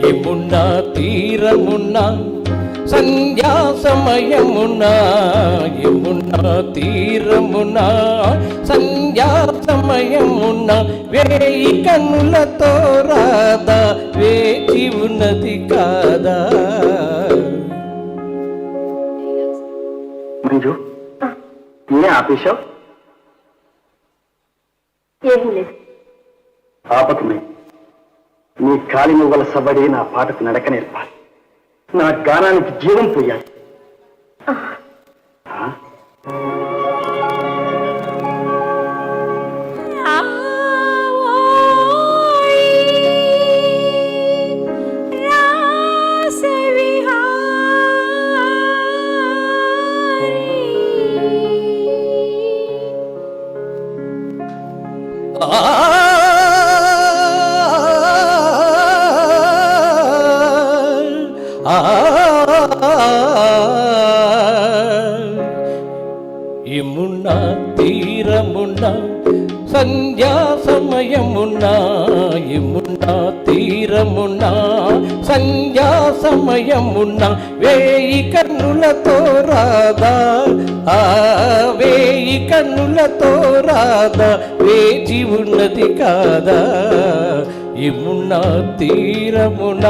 యమునా తీరమున సంధ్యా సమయమున యమునా తీరమున సంధ్యా సమయమున వేయి కన్నులతో రాధా వేచి ఉన్నది కాదా. మంజు ఏ ఆపేశావు? ఏమీ లేదు. ఆపకమే. నీ కాలి నువ్వుల సబడి నా పాటకు నడక నేర్పాలి, నా గానానికి జీవం పోయాలి. యమునా తీరమున సంధ్యా సమయమున యమునా తీరమున సంధ్యా సమయమున వేయి కన్నులతో రాధా వేయి కన్నులతో రాధా వేచి ఉన్నది కాదా. యమునా తీరమున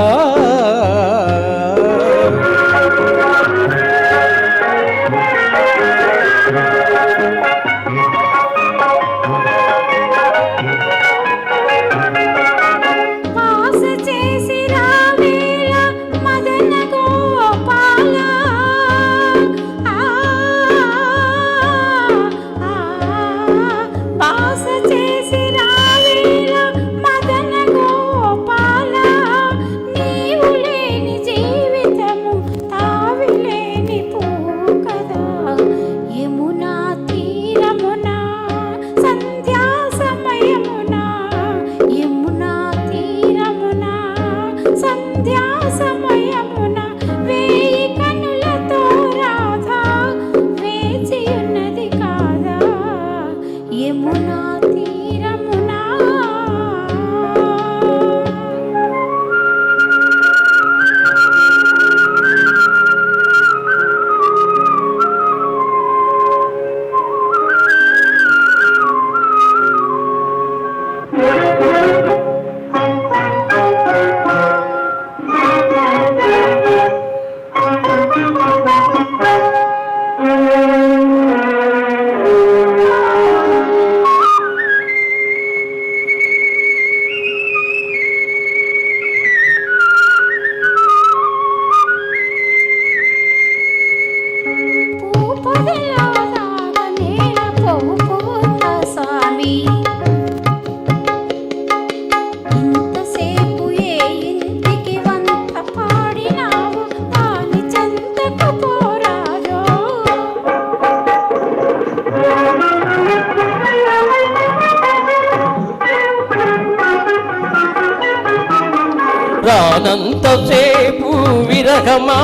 రానంతసేపు విరహమా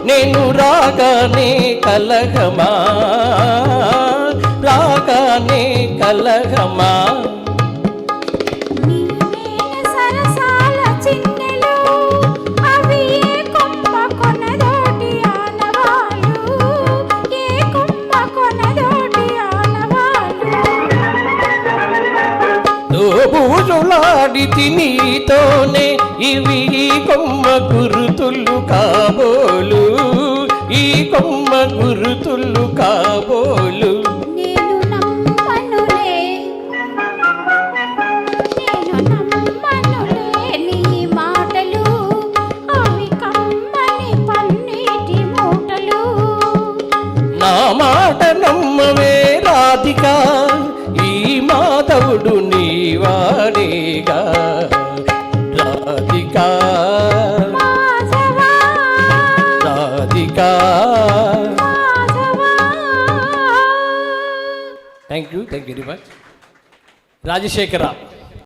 నేను రాగానే కలహమా రాగానే కలహమా. బూజులాడి తినీతోనే ఇవి ఈ కొమ్మ గురుతులు కాబోలు ఈ కొమ్మ గురుతులు కాబోలు. నేను నమ్మనులే నీ మాటలు అవి కమ్మని పన్నీటి మూటలు. నా మాట నమ్మవే రాధికా ఈ మాధవుడు నీవాడేగా Radhika Radhika. Thank you very much Rajasekhara.